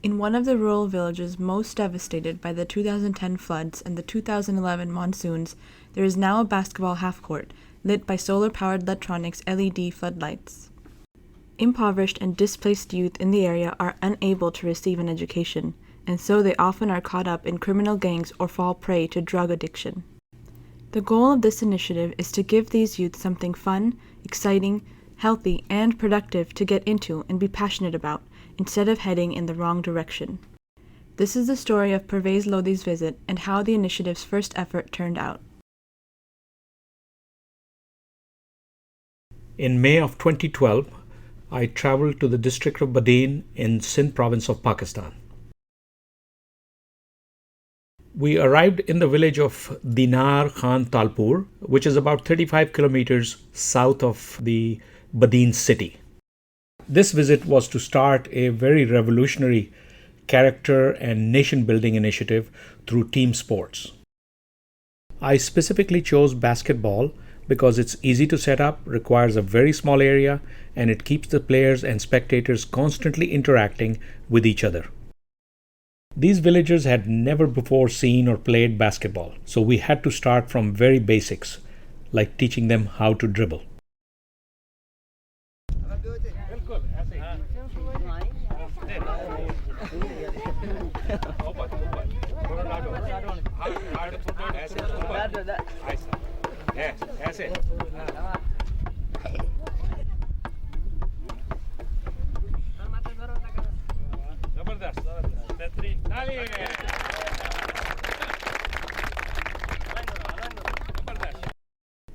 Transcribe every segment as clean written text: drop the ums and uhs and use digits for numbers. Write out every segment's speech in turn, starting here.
In one of the rural villages most devastated by the 2010 floods and the 2011 monsoons, there is now a basketball half-court, lit by solar-powered LEDtronics LED floodlights. Impoverished and displaced youth in the area are unable to receive an education, and so they often are caught up in criminal gangs or fall prey to drug addiction. The goal of this initiative is to give these youth something fun, exciting, healthy, and productive to get into and be passionate about, instead of heading in the wrong direction. This is the story of Pervaiz Lodhie's visit and how the initiative's first effort turned out. In May of 2012, I traveled to the district of Badin in Sindh province of Pakistan. We arrived in the village of Deenar Khan Talpur, which is about 35 kilometers south of the Badin city. This visit was to start a very revolutionary character and nation-building initiative through team sports. I specifically chose basketball because it's easy to set up, requires a very small area, and it keeps the players and spectators constantly interacting with each other. These villagers had never before seen or played basketball, so we had to start from very basics, like teaching them how to dribble.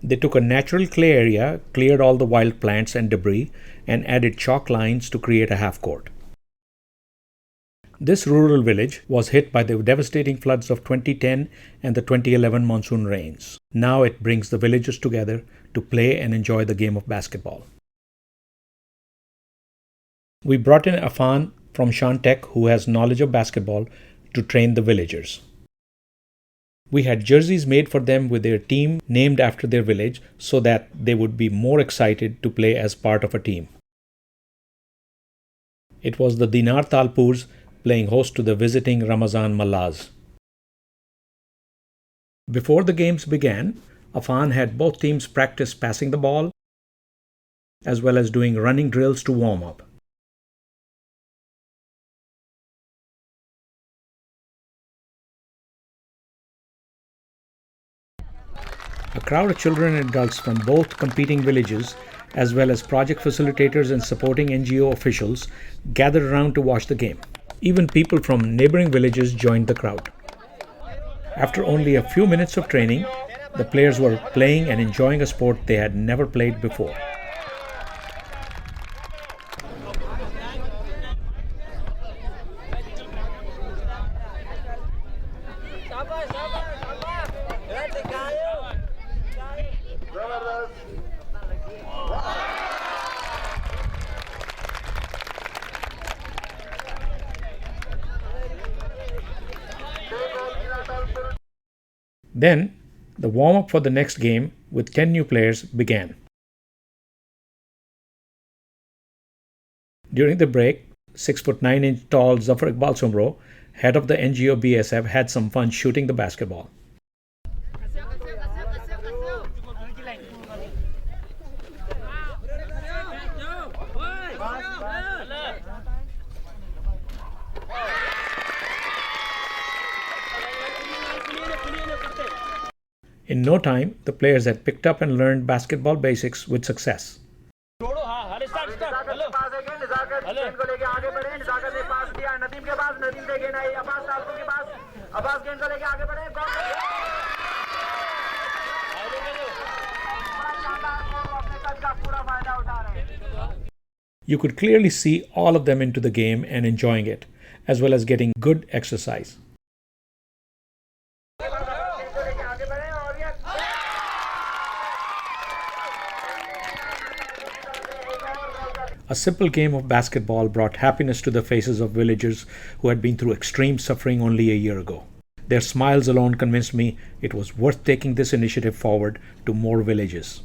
They took a natural clay area, cleared all the wild plants and debris, and added chalk lines to create a half-court. This rural village was hit by the devastating floods of 2010 and the 2011 monsoon rains. Now it brings the villagers together to play and enjoy the game of basketball. We brought in Afan from Shantek, who has knowledge of basketball, to train the villagers. We had jerseys made for them with their team named after their village so that they would be more excited to play as part of a team. It was the Deenar Talpurs playing host to the visiting Ramazan Mallahs. Before the games began, Afan had both teams practice passing the ball as well as doing running drills to warm up. A crowd of children and adults from both competing villages, as well as project facilitators and supporting NGO officials, gathered around to watch the game. Even people from neighboring villages joined the crowd. After only a few minutes of training, the players were playing and enjoying a sport they had never played before. Then, the warm-up for the next game with 10 new players began. During the break, 6'9" tall Zafar Iqbal Sumro, head of the NGO BSF, had some fun shooting the basketball. In no time, the players had picked up and learned basketball basics with success. You could clearly see all of them into the game and enjoying it, as well as getting good exercise. A simple game of basketball brought happiness to the faces of villagers who had been through extreme suffering only a year ago. Their smiles alone convinced me it was worth taking this initiative forward to more villages.